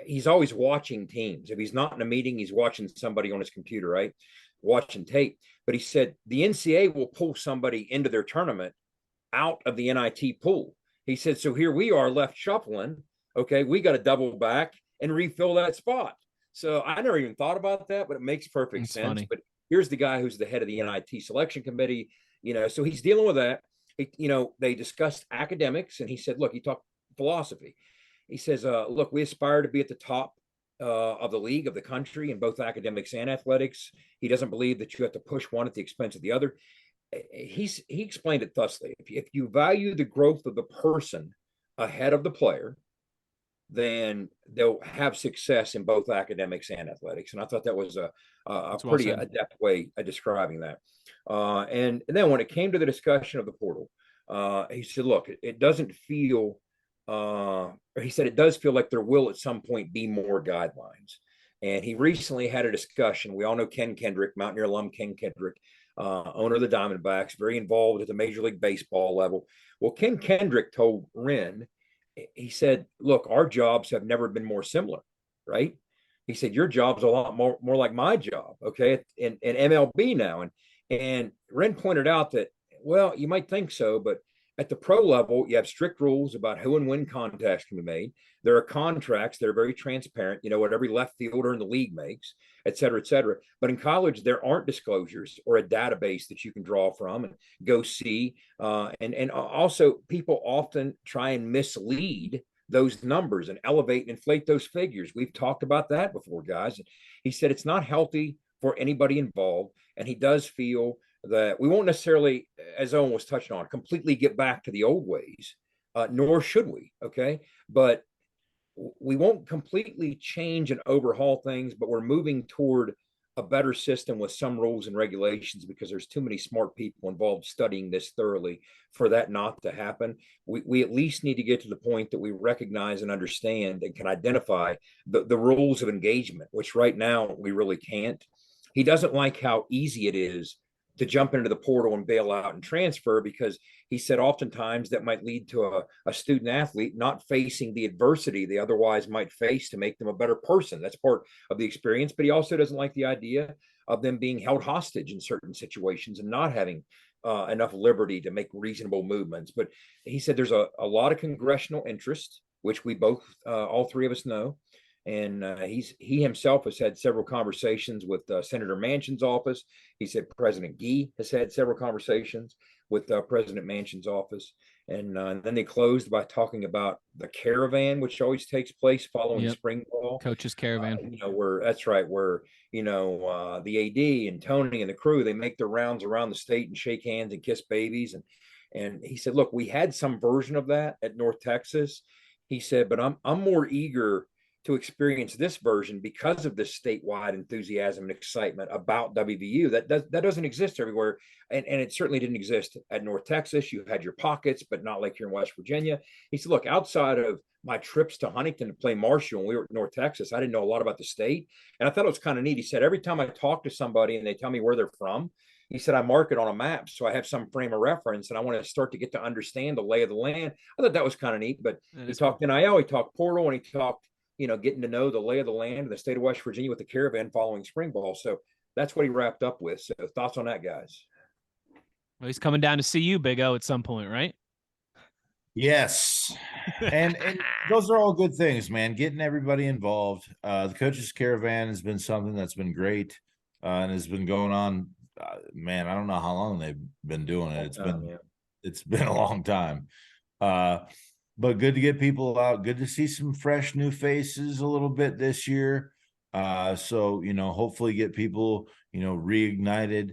he's always watching teams. If he's not in a meeting, he's watching somebody on his computer, right? Watching tape. But he said the NCAA will pull somebody into their tournament out of the NIT pool. He said, so here we are left shuffling. Okay, we got to double back and refill that spot. So I never even thought about that, but it makes perfect sense. Funny. But here's the guy who's the head of the NIT selection committee, so he's dealing with that. They discussed academics, and he said, look, he talked philosophy. He says, look, we aspire to be at the top of the league, of the country, in both academics and athletics. He doesn't believe that you have to push one at the expense of the other. He explained it thusly: if you value the growth of the person ahead of the player, then they'll have success in both academics and athletics. And I thought that was a pretty adept way of describing that. And then when it came to the discussion of the portal, he said, look, it doesn't feel, he said, it does feel like there will at some point be more guidelines. And he recently had a discussion. We all know Ken Kendrick, Mountaineer alum Ken Kendrick, owner of the Diamondbacks, very involved at the Major League Baseball level. Well, Ken Kendrick told Wren, he said, look, our jobs have never been more similar, right? He said, your job's a lot more like my job, okay, in MLB now. And Wren pointed out that, well, you might think so, but at the pro level, you have strict rules about who and when contacts can be made. There are contracts that are very transparent, what every left fielder in the league makes, et cetera, et cetera. But in college, there aren't disclosures or a database that you can draw from and go see. And also, people often try and mislead those numbers and elevate and inflate those figures. We've talked about that before, guys. He said it's not healthy for anybody involved. And he does feel that we won't necessarily, as Owen was touching on, completely get back to the old ways, nor should we, okay? But we won't completely change and overhaul things, but we're moving toward a better system with some rules and regulations, because there's too many smart people involved studying this thoroughly for that not to happen. We at least need to get to the point that we recognize and understand and can identify the rules of engagement, which right now we really can't. He doesn't like how easy it is to jump into the portal and bail out and transfer, because he said oftentimes that might lead to a student athlete not facing the adversity they otherwise might face to make them a better person. That's part of the experience. But he also doesn't like the idea of them being held hostage in certain situations and not having enough liberty to make reasonable movements. But he said there's a lot of congressional interest, which we both, all three of us know. And he himself has had several conversations with Senator Manchin's office. He said President Gee has had several conversations with President Manchin's office. And then they closed by talking about the caravan, which always takes place following spring ball. Coach's caravan. That's right, where the AD and Tony and the crew, they make their rounds around the state and shake hands and kiss babies. And he said, look, we had some version of that at North Texas. He said, but I'm more eager to experience this version because of this statewide enthusiasm and excitement about WVU that doesn't exist everywhere. And it certainly didn't exist at North Texas. You had your pockets, but not like here in West Virginia. He said, look, outside of my trips to Huntington to play Marshall when we were at North Texas, I didn't know a lot about the state. And I thought it was kind of neat. He said, every time I talk to somebody and they tell me where they're from, he said, I mark it on a map so I have some frame of reference and I want to start to get to understand the lay of the land. I thought that was kind of neat. But he talked NIL, he talked portal, and he talked, getting to know the lay of the land in the state of West Virginia with the caravan following spring ball. So that's what he wrapped up with. So thoughts on that, guys? Well, he's coming down to see you, Big O, at some point, right? Yes. And those are all good things, man. Getting everybody involved. The coaches caravan has been something that's been great and has been going on. Man, I don't know how long they've been doing it. It's been a long time. But good to get people out. Good to see some fresh new faces a little bit this year. So, hopefully get people, reignited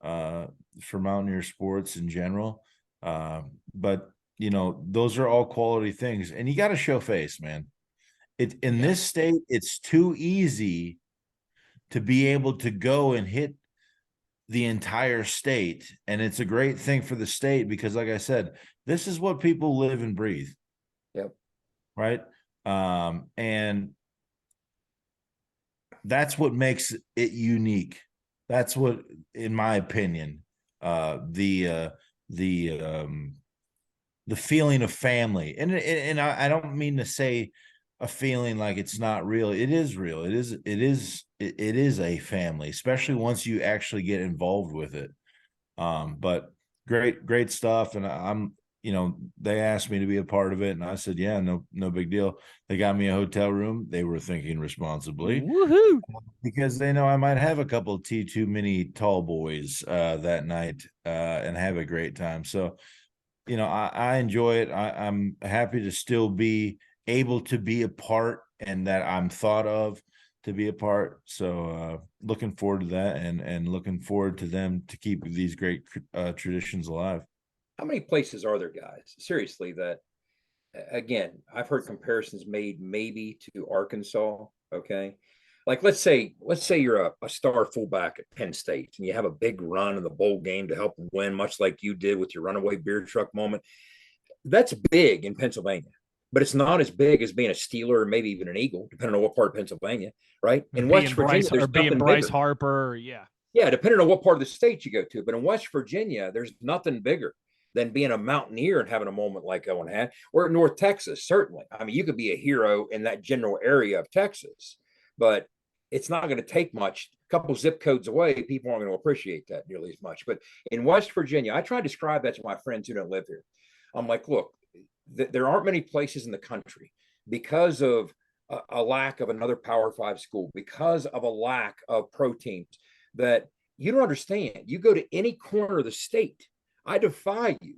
for Mountaineer sports in general. But, those are all quality things. And you got to show face, man. In this state, it's too easy to be able to go and hit the entire state. And it's a great thing for the state because, like I said, this is what people live and breathe. Yep. Right. And that's what makes it unique. That's what, in my opinion, the feeling of family. And I don't mean to say a feeling like it's not real. It is real. It is a family, especially once you actually get involved with it. But great stuff. And I'm, they asked me to be a part of it, and I said, yeah, no big deal. They got me a hotel room. They were thinking responsibly. Woohoo! Because they know I might have a couple of T2 mini tall boys that night and have a great time. So, I enjoy it. I'm happy to still be able to be a part and that I'm thought of to be a part. So looking forward to that and looking forward to them to keep these great traditions alive. How many places are there, guys? Seriously, that, again, I've heard comparisons made maybe to Arkansas. Okay. Like, let's say you're a star fullback at Penn State and you have a big run in the bowl game to help win, much like you did with your runaway beer truck moment. That's big in Pennsylvania, but it's not as big as being a Steeler or maybe even an Eagle, depending on what part of Pennsylvania, right? In West Virginia, there's being Bryce Harper, yeah. Yeah, depending on what part of the state you go to. But in West Virginia, there's nothing bigger than being a Mountaineer and having a moment like Owen had. Or at North Texas, certainly. I mean, you could be a hero in that general area of Texas, but it's not going to take much. A couple zip codes away, people aren't going to appreciate that nearly as much. But in West Virginia, I try to describe that to my friends who don't live here. I'm like, look, there aren't many places in the country because of a lack of another Power 5 school, because of a lack of pro teams that you don't understand. You go to any corner of the state, I defy you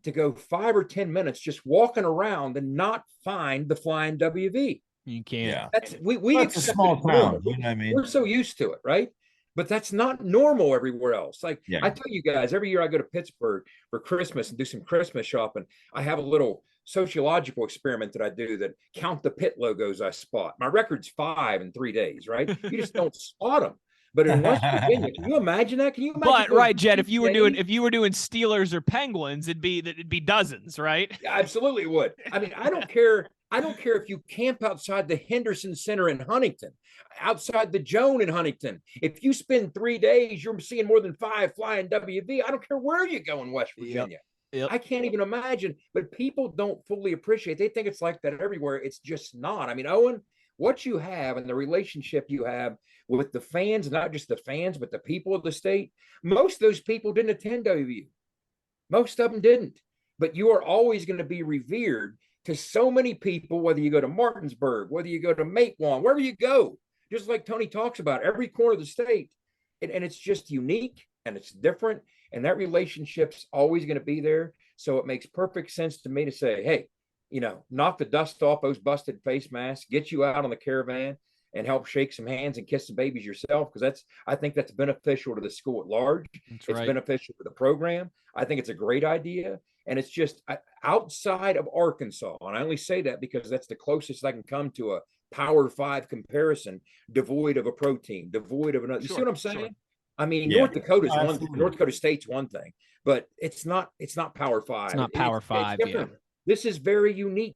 to go 5 or 10 minutes just walking around and not find the flying WV. You can't. Yeah. That's It's a small town. You know what I mean? We're so used to it, right? But that's not normal everywhere else. Like, yeah. I tell you guys, every year I go to Pittsburgh for Christmas and do some Christmas shopping. I have a little sociological experiment that I do that count the pit logos I spot. My record's 5 in 3 days, right? You just don't spot them. But in West Virginia, can you imagine that? Can you imagine? But right, Jed, if you were doing Steelers or Penguins, it'd be dozens, right? Yeah, absolutely it would. I mean, I don't care if you camp outside the Henderson Center in Huntington, outside the Joan in Huntington. If you spend 3 days, you're seeing more than 5 flying WV. I don't care where you go in West Virginia. Yep. I can't even imagine, but people don't fully appreciate. They think it's like that everywhere. It's just not. I mean, Owen, what you have and the relationship you have with the fans, not just the fans, but the people of the state, most of those people didn't attend WVU. Most of them didn't. But you are always going to be revered to so many people, whether you go to Martinsburg, whether you go to Matewan, wherever you go, just like Tony talks about, every corner of the state. And it's just unique and it's different. And that relationship's always going to be there. So it makes perfect sense to me to say, hey, knock the dust off those busted face masks, get you out on the caravan and help shake some hands and kiss some babies yourself. Because I think that's beneficial to the school at large. It's beneficial to the program. I think it's a great idea. And it's just outside of Arkansas. And I only say that because that's the closest I can come to a Power 5 comparison, devoid of a protein, devoid of another. You see what I'm saying? Sure. I mean, Yeah. North Dakota's one, Absolutely. North Dakota State's one thing, but it's not Power 5. It's not Power 5. It's different. This is very unique.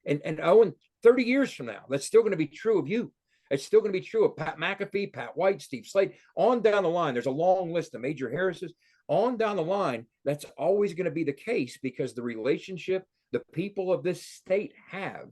And Owen, 30 years from now, that's still going to be true of you. It's still going to be true of Pat McAfee, Pat White, Steve Slade. On down the line, there's a long list of Major Harris's. On down the line, that's always going to be the case because the relationship the people of this state have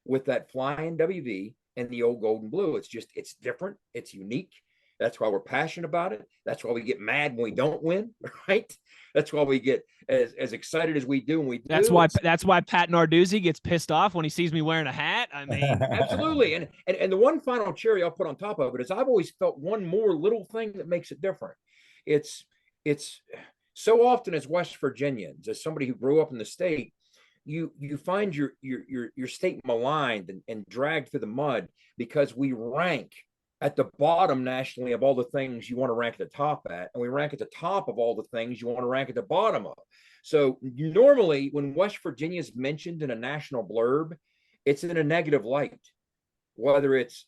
with that flying WV and the old gold and blue. It's different. It's unique. That's why we're passionate about it. That's why we get mad when we don't win, right? That's why we get as excited as we do when we do. That's why Pat Narduzzi gets pissed off when he sees me wearing a hat. I mean, absolutely. And the one final cherry I'll put on top of it is I've always felt one more little thing that makes it different. It's so often as West Virginians, as somebody who grew up in the state, you find your state maligned and dragged through the mud because we rank at the bottom nationally of all the things you want to rank at the top at, and we rank at the top of all the things you want to rank at the bottom of. So normally when West Virginia is mentioned in a national blurb, it's in a negative light, whether it's,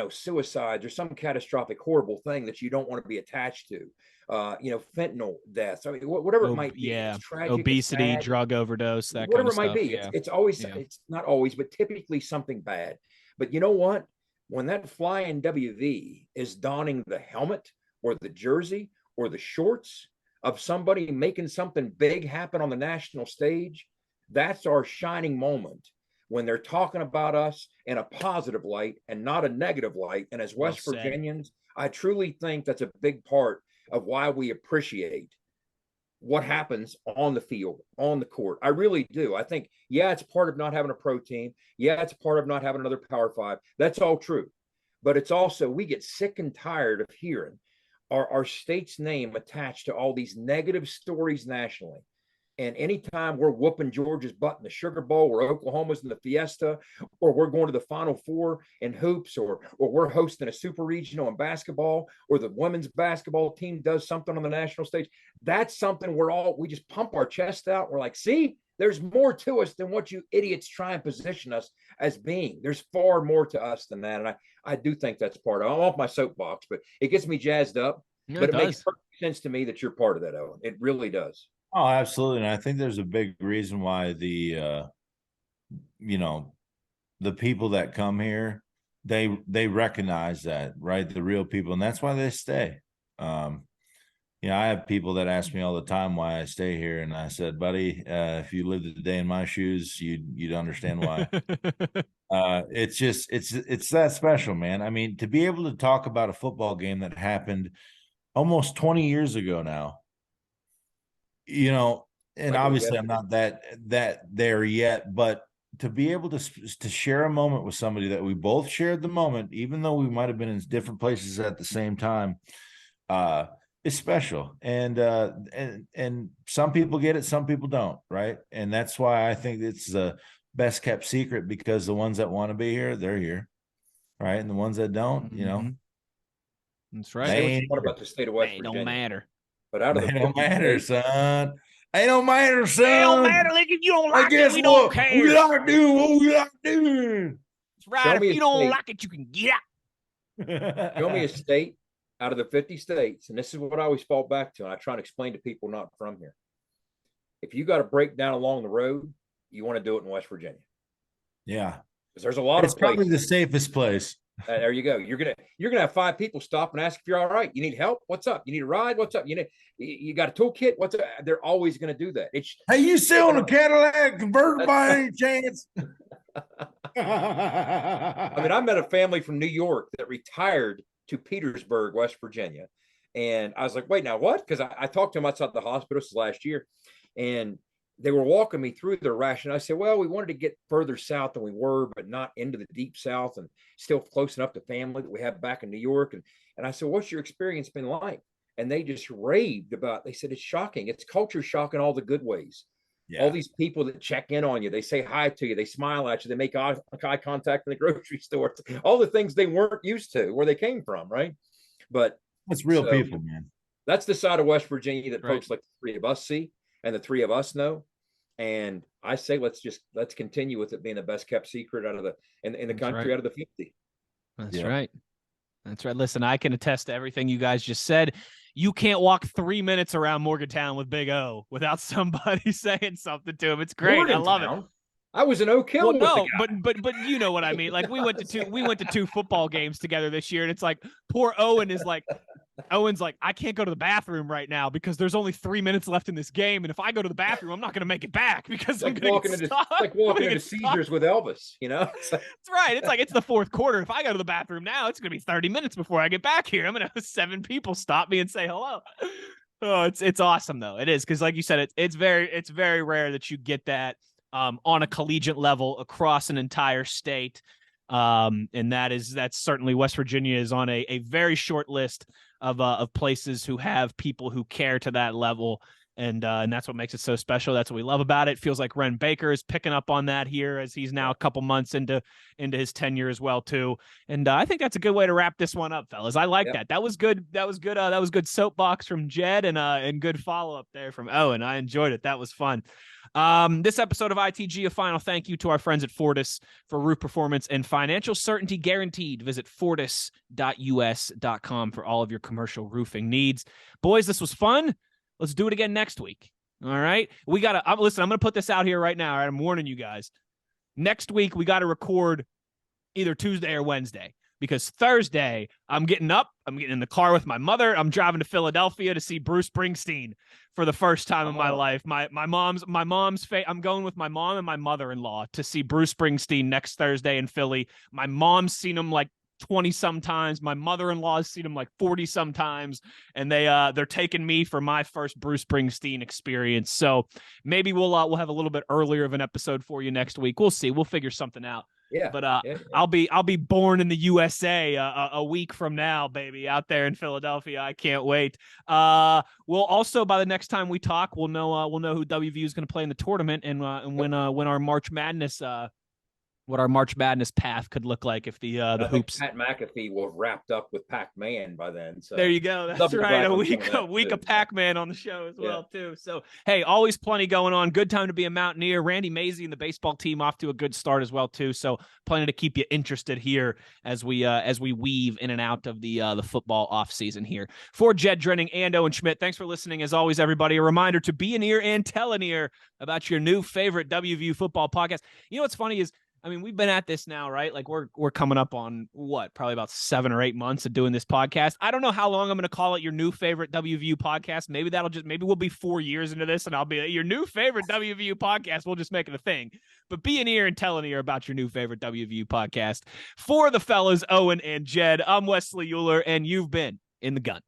suicides or some catastrophic, horrible thing that you don't want to be attached to, fentanyl deaths, I mean, whatever it might be. Yeah. It's tragic, obesity, it's drug overdose, that whatever kind of it might stuff. be. Yeah. It's always, it's not always, but typically something bad. But you know what? When that flying WV is donning the helmet or the jersey or the shorts of somebody making something big happen on the national stage, that's our shining moment when they're talking about us in a positive light and not a negative light. And as West Virginians, I truly think that's a big part of why we appreciate what happens on the field, on the court. I really do. I think, it's part of not having a pro team. It's part of not having another Power 5. That's all true. But it's also, we get sick and tired of hearing our state's name attached to all these negative stories nationally. And anytime we're whooping Georgia's butt in the Sugar Bowl, or Oklahoma's in the Fiesta, or we're going to the Final Four in hoops, or we're hosting a super regional in basketball, or the women's basketball team does something on the national stage, that's something we just pump our chest out. We're like, see, there's more to us than what you idiots try and position us as being. There's far more to us than that. And I do think that's part of it. I'm off my soapbox, but it gets me jazzed up. Yeah, but it makes perfect sense to me that you're part of that, Owen. It really does. Oh, absolutely. And I think there's a big reason why the people that come here, they recognize that, right? The real people. And that's why they stay. I have people that ask me all the time why I stay here. And I said, buddy, if you lived a day in my shoes, you'd understand why. It's that special, man. I mean, to be able to talk about a football game that happened almost 20 years ago now, and obviously I'm not that there yet, but to be able to share a moment with somebody that we both shared the moment, even though we might have been in different places at the same time, is special. And some people get it, some people don't, right? And that's why I think it's the best kept secret, because the ones that want to be here, they're here, right? And the ones that don't, that's right. Say what about the state of West Virginia? Don't matter. But out of the don't matter, states, son. It don't matter, son. It don't matter. Like, if you don't like it, we don't care. We like doing what we like doing. That's right. If you don't like it, you can get out. Show me a state out of the 50 states, and this is what I always fall back to, and I try and explain to people not from here. If you got to break down along the road, you want to do it in West Virginia. Yeah. Because there's a lot of places. It's probably the safest place. There you go. You're gonna have 5 people stop and ask if you're all right. You need help? What's up? You need a ride? What's up? You got a toolkit? What's up? They're always gonna do that. Hey, you selling a Cadillac convertible by any chance? I mean, I met a family from New York that retired to Petersburg, West Virginia, and I was like, wait, now what? Because I talked to them outside the hospital last year, and they were walking me through their ration. I said, well, we wanted to get further south than we were, but not into the deep south, and still close enough to family that we have back in New York. And I said, what's your experience been like? And they just raved about, they said, it's shocking. It's culture shock in all the good ways. Yeah. All these people that check in on you, they say hi to you, they smile at you, they make eye contact in the grocery store, all the things they weren't used to where they came from, right? But that's real people, man. That's the side of West Virginia that folks like the 3 of us see and the 3 of us know. And I say let's continue with it being the best kept secret out of the in the country, out of the 50. That's right. That's right. Listen, I can attest to everything you guys just said. You can't walk 3 minutes around Morgantown with Big O without somebody saying something to him. It's great. I love it. I was in Oak Hill. Well, no, but you know what I mean. Like we went to two football games together this year, and it's like poor Owen is like, Owen's like, I can't go to the bathroom right now because there's only 3 minutes left in this game, and if I go to the bathroom, I'm not going to make it back because I'm going to get stuck. It's like walking into Caesars with Elvis, you know? That's right. It's like it's the fourth quarter. If I go to the bathroom now, it's going to be 30 minutes before I get back here. I'm going to have 7 people stop me and say hello. Oh, it's awesome though. It is because, like you said, it's very rare that you get that on a collegiate level across an entire state. And that's certainly West Virginia is on a very short list of places who have people who care to that level. And that's what makes it so special. That's what we love about it. Feels like Wren Baker is picking up on that here as he's now a couple months into his tenure as well too. And I think that's a good way to wrap this one up, fellas. I like that. That was good. That was good. That was good soapbox from Jed and good follow up there from Owen. I enjoyed it. That was fun. This episode of ITG, a final thank you to our friends at Fortis for roof performance and financial certainty guaranteed. Visit fortis.us.com for all of your commercial roofing needs. Boys, this was fun. Let's do it again next week. All right. Listen, I'm going to put this out here right now. All right? I'm warning you guys. Next week, we got to record either Tuesday or Wednesday because Thursday, I'm getting up. I'm getting in the car with my mother. I'm driving to Philadelphia to see Bruce Springsteen for the first time in my life. I'm going with my mom and my mother-in-law to see Bruce Springsteen next Thursday in Philly. My mom's seen him like 20 sometimes. My mother-in-law has seen him like 40 sometimes, and they're taking me for my first Bruce Springsteen experience. So maybe we'll have a little bit earlier of an episode for you next week. We'll see. We'll figure something out. Yeah. But I'll be born in the USA a week from now, baby, out there in Philadelphia. I can't wait. We'll also, by the next time we talk, we'll know who WVU is going to play in the tournament and when our March Madness what our March Madness path could look like if the hoops. Pat McAfee will have wrapped up with Pac-Man by then. So there you go. That's right. A week of Pac-Man on the show as well too. So hey, always plenty going on. Good time to be a Mountaineer. Randy Mazey and the baseball team off to a good start as well too. So plenty to keep you interested here as we weave in and out of the football off season here. For Jed Drenning and Owen Schmitt, thanks for listening as always, everybody. A reminder to be an ear and tell an ear about your new favorite WVU football podcast. You know what's funny is, I mean, we've been at this now, right? Like we're coming up on probably about 7 or 8 months of doing this podcast. I don't know how long I'm going to call it your new favorite WVU podcast. Maybe we'll be 4 years into this and I'll be your new favorite WVU podcast. We'll just make it a thing. But be an ear and tell an ear about your new favorite WVU podcast. For the fellas, Owen and Jed, I'm Wesley Uhler, and you've been in the gun.